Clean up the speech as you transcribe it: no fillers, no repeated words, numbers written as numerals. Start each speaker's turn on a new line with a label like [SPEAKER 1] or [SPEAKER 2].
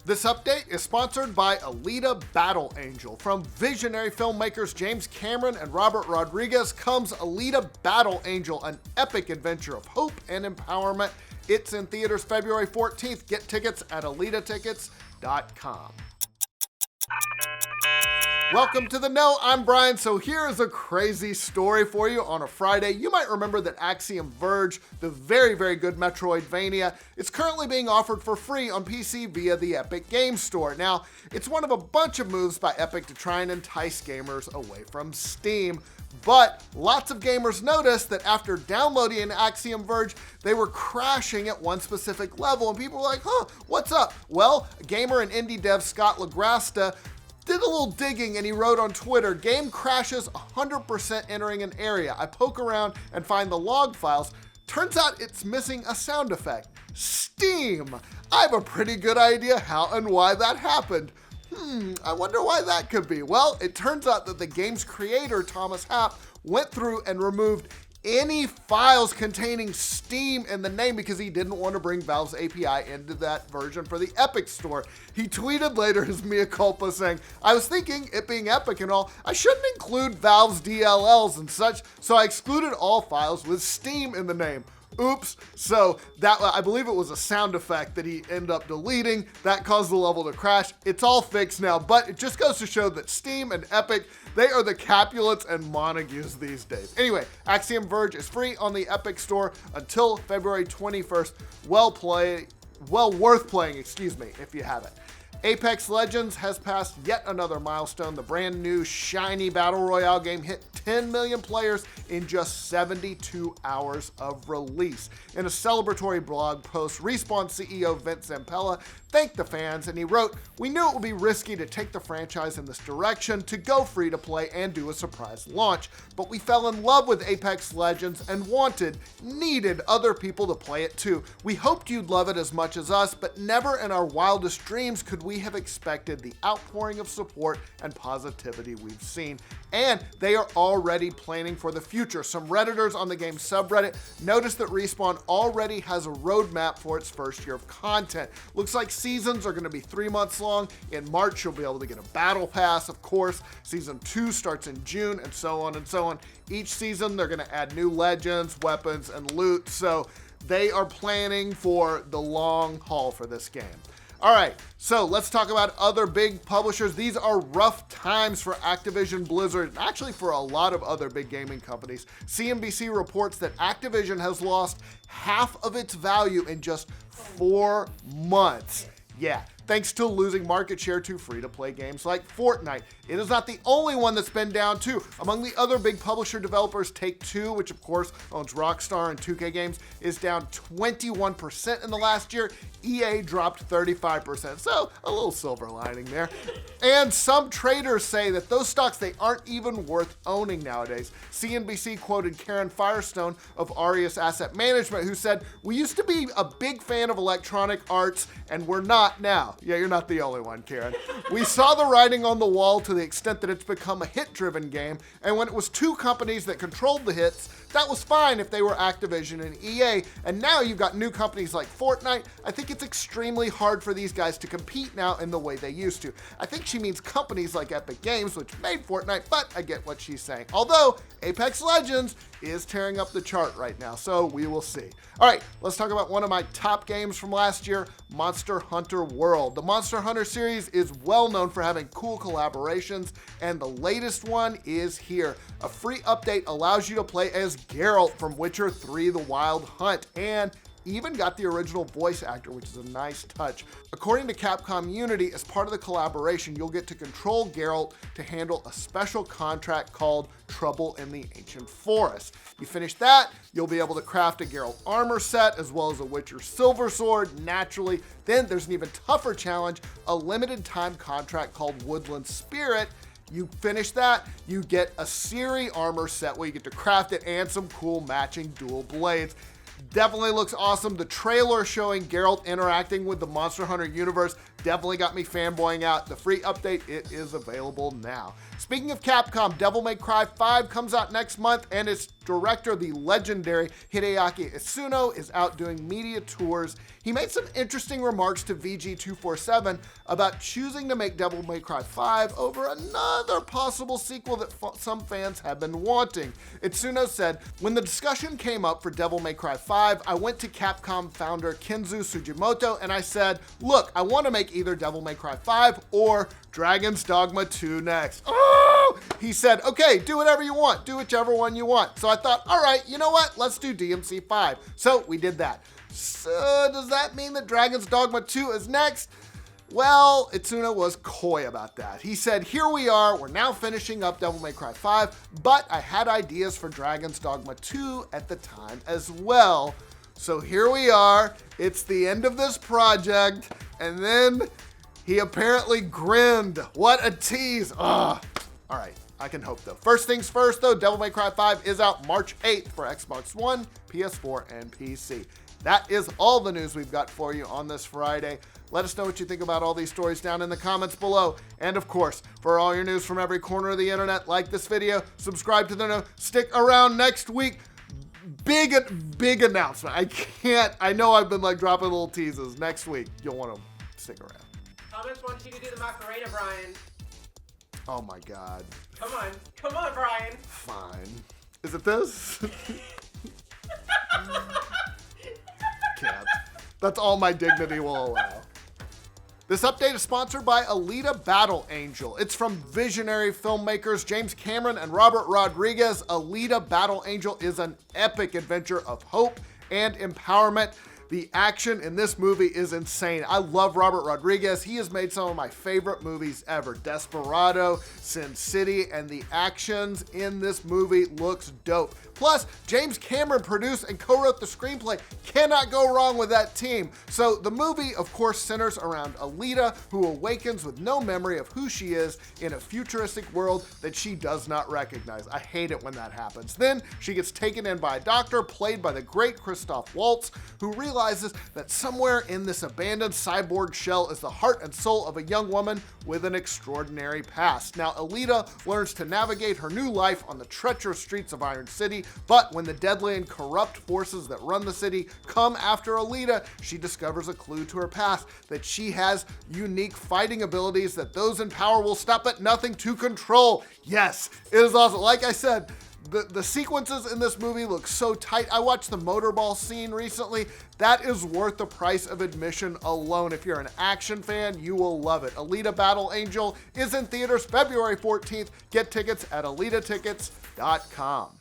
[SPEAKER 1] This update is sponsored by Alita Battle Angel. From visionary filmmakers James Cameron and Robert Rodriguez comes Alita Battle Angel, an epic adventure of hope and empowerment. It's in theaters February 14th. Get tickets at AlitaTickets.com. Welcome to The Know, I'm Brian. So here is a crazy story for you on a Friday. You might remember that Axiom Verge, the very, very good Metroidvania, is currently being offered for free on PC via the Epic Games Store. Now, it's one of a bunch of moves by Epic to try and entice gamers away from Steam. But lots of gamers noticed that after downloading Axiom Verge, they were crashing at one specific level, and people were like, what's up? Well, gamer and indie dev Scott Lagrasta did a little digging and he wrote on Twitter, game crashes 100% entering an area. I poke around and find the log files. Turns out it's missing a sound effect. Steam! I have a pretty good idea how and why that happened. I wonder why that could be. Well, it turns out that the game's creator, Thomas Happ, went through and removed any files containing Steam in the name because he didn't want to bring Valve's API into that version for the Epic Store. He tweeted later his mea culpa saying, I was thinking, it being Epic and all, I shouldn't include Valve's DLLs and such, so I excluded all files with Steam in the name. Oops. So that, I believe it was a sound effect that he ended up deleting. That caused the level to crash. It's all fixed now, but it just goes to show that Steam and Epic, they are the Capulets and Montagues these days. Anyway, Axiom Verge is free on the Epic Store until February 21st. Well worth playing, if you haven't. Apex Legends has passed yet another milestone. The brand new shiny Battle Royale game hit 10 million players in just 72 hours of release. In a celebratory blog post, Respawn CEO Vince Zampella thanked the fans, and he wrote, "We knew it would be risky to take the franchise in this direction, to go free to play and do a surprise launch, but we fell in love with Apex Legends and needed other people to play it too. We hoped you'd love it as much as us, but never in our wildest dreams could we have expected the outpouring of support and positivity we've seen." And they are already planning for the future. Some Redditors on the game's subreddit noticed that Respawn already has a roadmap for its first year of content. Looks like seasons are going to be 3 months long. In March, you'll be able to get a battle pass, of course. Season 2 starts in June, and so on and so on. Each season, they're going to add new legends, weapons, and loot. So they are planning for the long haul for this game. All right, so let's talk about other big publishers. These are rough times for Activision Blizzard, and actually for a lot of other big gaming companies. CNBC reports that Activision has lost half of its value in just 4 months. Yeah, thanks to losing market share to free-to-play games like Fortnite. It is not the only one that's been down too. Among the other big publisher developers, Take-Two, which of course owns Rockstar and 2K Games, is down 21% in the last year. EA dropped 35%, so a little silver lining there. And some traders say that those stocks, they aren't even worth owning nowadays. CNBC quoted Karen Firestone of Arias Asset Management, who said, "We used to be a big fan of Electronic Arts, and we're not now." Yeah, you're not the only one, Karen. "We saw the writing on the wall to the extent that it's become a hit-driven game, and when it was 2 companies that controlled the hits, that was fine if they were Activision and EA, and now you've got new companies like Fortnite. I think it's extremely hard for these guys to compete now in the way they used to." I think she means companies like Epic Games, which made Fortnite, but I get what she's saying. Although, Apex Legends is tearing up the chart right now, so we will see. All right, let's talk about one of my top games from last year, Monster Hunter World. The Monster Hunter series is well known for having cool collaborations, and the latest one is here. A free update allows you to play as Geralt from Witcher 3: The Wild Hunt, and even got the original voice actor, which is a nice touch. According to Capcom Unity, as part of the collaboration, you'll get to control Geralt to handle a special contract called Trouble in the Ancient Forest. You finish that, you'll be able to craft a Geralt armor set, as well as a Witcher silver sword, naturally. Then there's an even tougher challenge, a limited time contract called Woodland Spirit. You finish that, you get a Ciri armor set where you get to craft it and some cool matching dual blades. Definitely looks awesome. The trailer showing Geralt interacting with the Monster Hunter universe definitely got me fanboying out. The free update, it is available now. Speaking of Capcom, Devil May Cry 5 comes out next month, and its director, the legendary Hideaki Itsuno, is out doing media tours he made some interesting remarks to VG247 about choosing to make Devil May Cry 5 over another possible sequel that some fans have been wanting. Itsuno said, "When the discussion came up for Devil May Cry 5, I went to Capcom founder Kenzo Sugimoto and I said, look, I want to make either Devil May Cry 5 or Dragon's Dogma 2 next." Oh! He said, okay, do whatever you want. Do whichever one you want. So I thought, all right, you know what? Let's do DMC 5. So we did that. So does that mean that Dragon's Dogma 2 is next? Well, Itsuno was coy about that. He said, here we are, we're now finishing up Devil May Cry 5, but I had ideas for Dragon's Dogma 2 at the time as well. So here we are, it's the end of this project, and then he apparently grinned. What a tease. Ugh. All right, I can hope though. First things first though, Devil May Cry 5 is out March 8th for Xbox One, PS4, and PC. That is all the news we've got for you on this Friday. Let us know what you think about all these stories down in the comments below. And of course, for all your news from every corner of the internet, like this video, subscribe to the know, stick around next week. Big announcement. I know I've been like dropping little teases. Next week, you'll want to stick around.
[SPEAKER 2] Thomas wants you to do the Macarena, Brian.
[SPEAKER 1] Oh my God.
[SPEAKER 2] Come on, Brian.
[SPEAKER 1] Fine. Is it this? Can't. That's all my dignity will allow. This update is sponsored by Alita Battle Angel. It's from visionary filmmakers James Cameron and Robert Rodriguez. Alita Battle Angel is an epic adventure of hope and empowerment. The action in this movie is insane. I love Robert Rodriguez. He has made some of my favorite movies ever. Desperado, Sin City, and the actions in this movie looks dope. Plus, James Cameron produced and co-wrote the screenplay. Cannot go wrong with that team. So the movie, of course, centers around Alita, who awakens with no memory of who she is in a futuristic world that she does not recognize. I hate it when that happens. Then she gets taken in by a doctor played by the great Christoph Waltz, who realizes that somewhere in this abandoned cyborg shell is the heart and soul of a young woman with an extraordinary past. Now, Alita learns to navigate her new life on the treacherous streets of Iron City, but when the deadly and corrupt forces that run the city come after Alita, she discovers a clue to her past, that she has unique fighting abilities that those in power will stop at nothing to control. Yes, it is awesome. Like I said, the sequences in this movie look so tight. I watched the motorball scene recently. That is worth the price of admission alone. If you're an action fan, you will love it. Alita Battle Angel is in theaters February 14th. Get tickets at AlitaTickets.com.